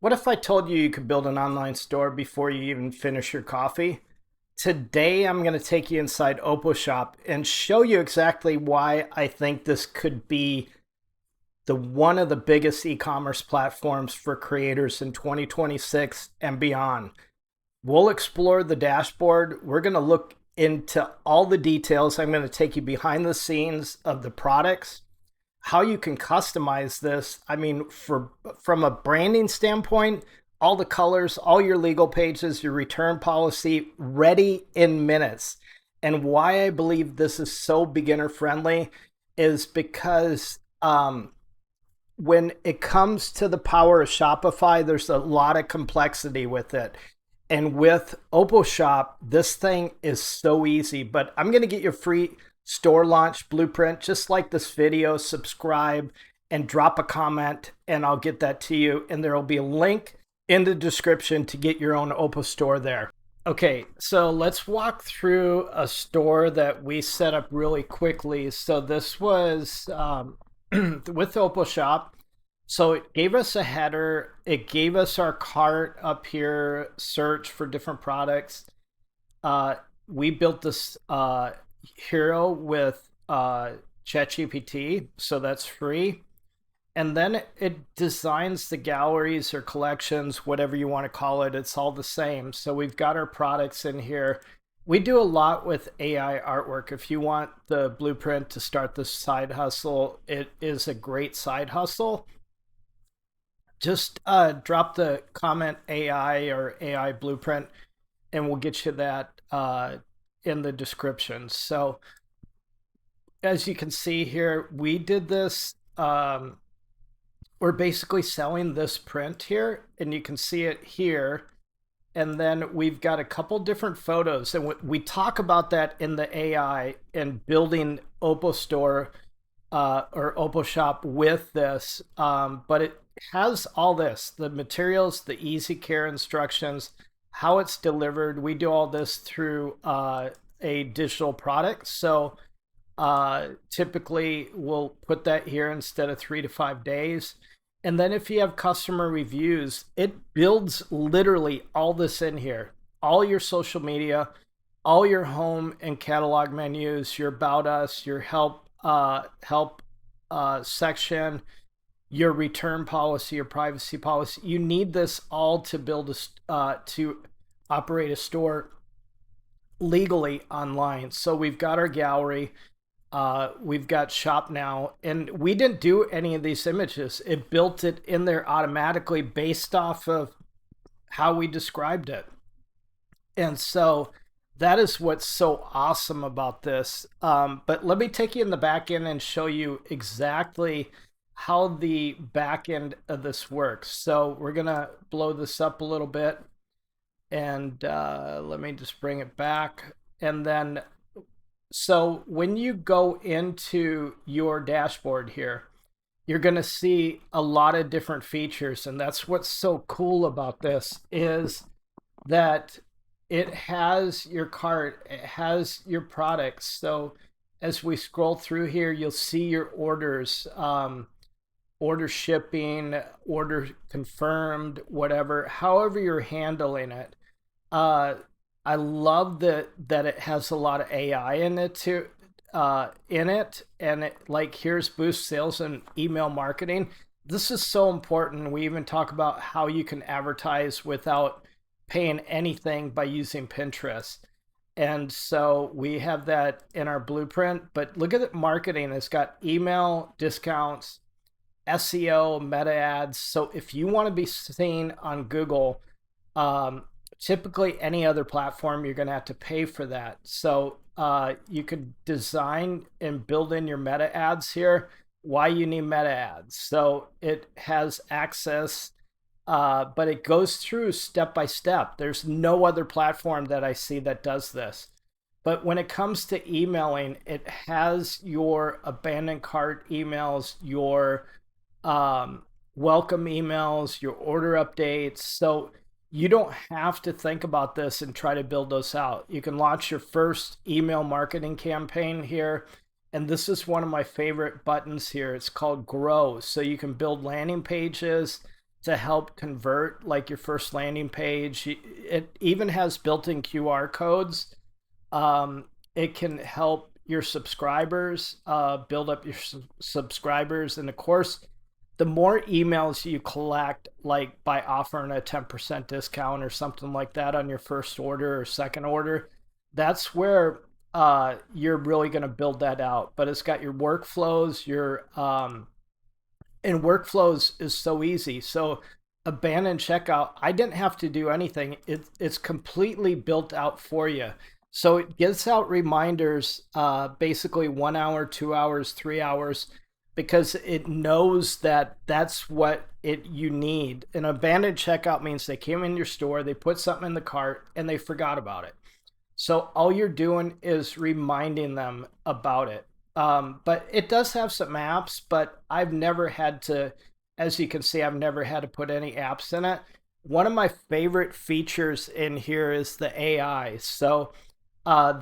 What if I told you you could build an online store before you even finish your coffee? Today, I'm going to take you inside Oposhop and show you exactly why I think this could be the one of the biggest e-commerce platforms for creators in 2026 and beyond. We'll explore the dashboard. We're going to look into all the details. I'm going to take you behind the scenes of the products, how you can customize this. I mean, for from a branding standpoint, all the colors, all your legal pages, your return policy ready in minutes. And why I believe this is so beginner friendly is because when it comes to the power of Shopify, there's a lot of complexity with it. And with Oposhop, this thing is so easy. But I'm going to get your free store launch blueprint. Just like this video, subscribe and drop a comment, and I'll get that to you. And there will be a link in the description to get your own Oppo store there. Okay, so let's walk through a store that we set up really quickly. So this was with Oposhop. So it gave us a header, it gave us our cart up here, search for different products. We built this hero with ChatGPT, so that's free. And then it designs the galleries or collections, whatever you want to call it. It's all the same. So we've got our products in here. We do a lot with AI artwork. If you want the blueprint to start this side hustle, it is a great side hustle. Just drop the comment AI or AI blueprint, and we'll get you that in the description. So as you can see here, we did this. We're basically selling this print here, and you can see it here. And then we've got a couple different photos, and we talk about that in the AI and building Oppo Store or Oppo Shop with this. But it has all this, the materials, the easy care instructions, how it's delivered. We do all this through a digital product. So typically we'll put that here instead of 3 to 5 days. And then if you have customer reviews, it builds literally all this in here, all your social media, all your home and catalog menus, your about us, your help section, your return policy, your privacy policy. You need this all to build to operate a store legally online. So we've got our gallery, we've got shop now, and we didn't do any of these images. It built it in there automatically based off of how we described it. And so that is what's so awesome about this. But let me take you in the back end and show you exactly how the back end of this works. So we're gonna blow this up a little bit, and let me just bring it back. And then, so when you go into your dashboard here, you're gonna see a lot of different features, and that's what's so cool about this is that it has your cart, it has your products. So as we scroll through here, you'll see your orders, order shipping, order confirmed, whatever, however you're handling it. I love that it has a lot of AI in it too, and it, like, here's boost sales and email marketing. This is so important. We even talk about how you can advertise without paying anything by using Pinterest. And so we have that in our blueprint. But look at it, marketing. It's got email, discounts, SEO, meta ads. So if you want to be seen on Google, typically any other platform, you're going to have to pay for that. So you could design and build in your meta ads here. Why you need meta ads? So it has access, but it goes through step by step. There's no other platform that I see that does this. But when it comes to emailing, it has your abandoned cart emails, your welcome emails, your order updates. So you don't have to think about this and try to build those out. You can launch your first email marketing campaign here. And this is one of my favorite buttons here. It's called Grow. So you can build landing pages to help convert like your first landing page. It even has built-in QR codes. It can help your subscribers, build up your subscribers. And of course, the more emails you collect, like by offering a 10% discount or something like that on your first order or second order, that's where you're really going to build that out. But it's got your workflows, and workflows is so easy. So abandoned checkout, I didn't have to do anything. It's completely built out for you. So it gives out reminders, basically 1 hour, 2 hours, 3 hours, because it knows that that's what you need. An abandoned checkout means they came in your store, they put something in the cart, and they forgot about it. So all you're doing is reminding them about it. But it does have some apps, but I've never had to, as you can see, I've never had to put any apps in it. One of my favorite features in here is the AI. So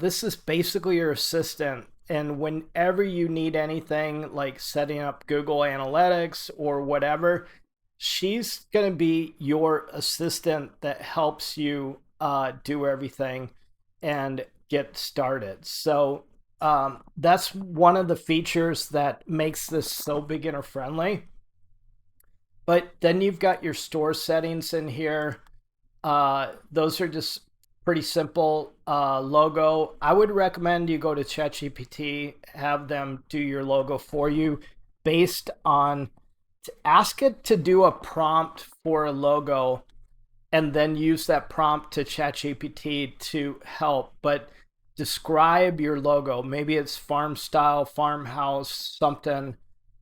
this is basically your assistant. And whenever you need anything like setting up Google Analytics or whatever, she's going to be your assistant that helps you do everything and get started. So that's one of the features that makes this so beginner friendly. But then you've got your store settings in here. Those are just pretty simple. Logo. I would recommend you go to ChatGPT, have them do your logo for you based on, ask it to do a prompt for a logo and then use that prompt to ChatGPT to help. But describe your logo. Maybe it's farm style, farmhouse, something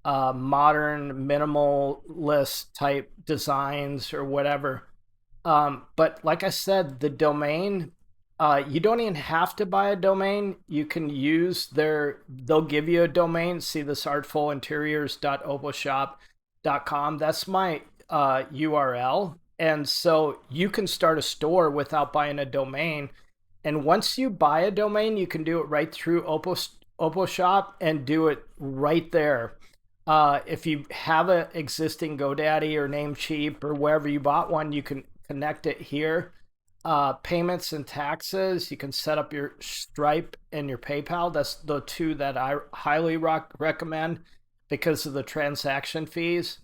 modern, minimalist type designs or whatever. But like I said, the domain, you don't even have to buy a domain. You can use they'll give you a domain. See this artfulinteriors.oposhop.com. That's my URL. And so you can start a store without buying a domain. And once you buy a domain, you can do it right through Oposhop and do it right there. If you have an existing GoDaddy or Namecheap or wherever you bought one, you can connect it here. Payments and taxes, you can set up your Stripe and your PayPal. That's the two that I highly recommend because of the transaction fees.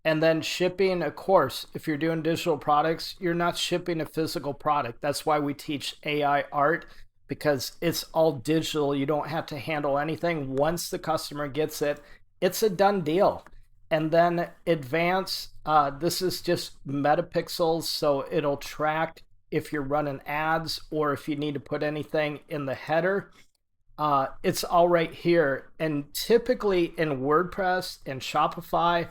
And then shipping, of course, if you're doing digital products, you're not shipping a physical product. That's why we teach AI art, because it's all digital. You don't have to handle anything. Once the customer gets it, it's a done deal. And then advance, this is just metapixels, so it'll track if you're running ads or if you need to put anything in the header. It's all right here. And typically in WordPress and Shopify,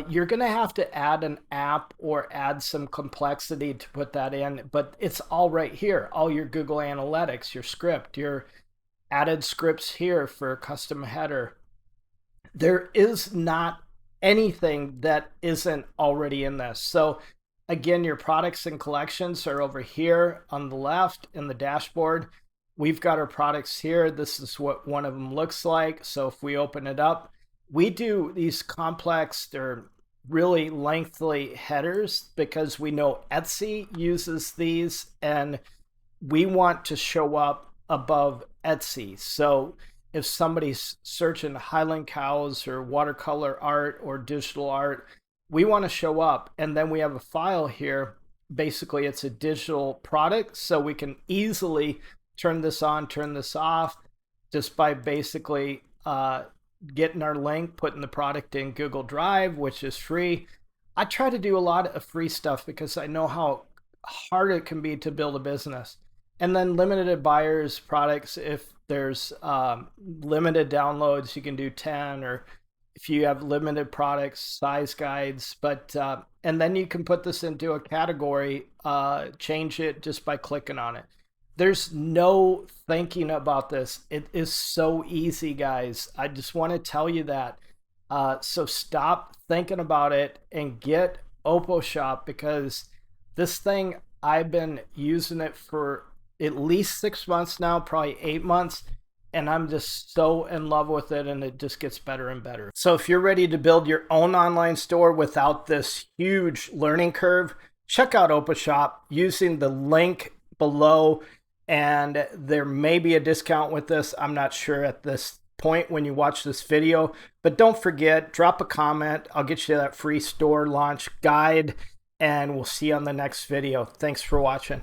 you're going to have to add an app or add some complexity to put that in, but it's all right here. All your Google Analytics, your script, your added scripts here for custom header. There is not anything that isn't already in this. So again, your products and collections are over here on the left in the dashboard. We've got our products here. This is what one of them looks like. So if we open it up, we do these complex or really lengthy headers because we know Etsy uses these and we want to show up above Etsy. So if somebody's searching Highland cows or watercolor art or digital art, we want to show up. And then we have a file here. Basically, it's a digital product, so we can easily turn this on, turn this off, just by basically getting our link, putting the product in Google Drive, which is free. I try to do a lot of free stuff because I know how hard it can be to build a business. And then limited buyers products, if there's limited downloads, you can do 10, or if you have limited products, size guides. But and then you can put this into a category, change it just by clicking on it. There's no thinking about this. It is so easy, guys. I just want to tell you that. So stop thinking about it and get Oposhop, because this thing, I've been using it for at least 6 months now, probably 8 months, and I'm just so in love with it, and it just gets better and better. So if you're ready to build your own online store without this huge learning curve, check out Oposhop using the link below, and there may be a discount with this. I'm not sure at this point when you watch this video, but don't forget, drop a comment. I'll get you that free store launch guide, and we'll see you on the next video. Thanks for watching.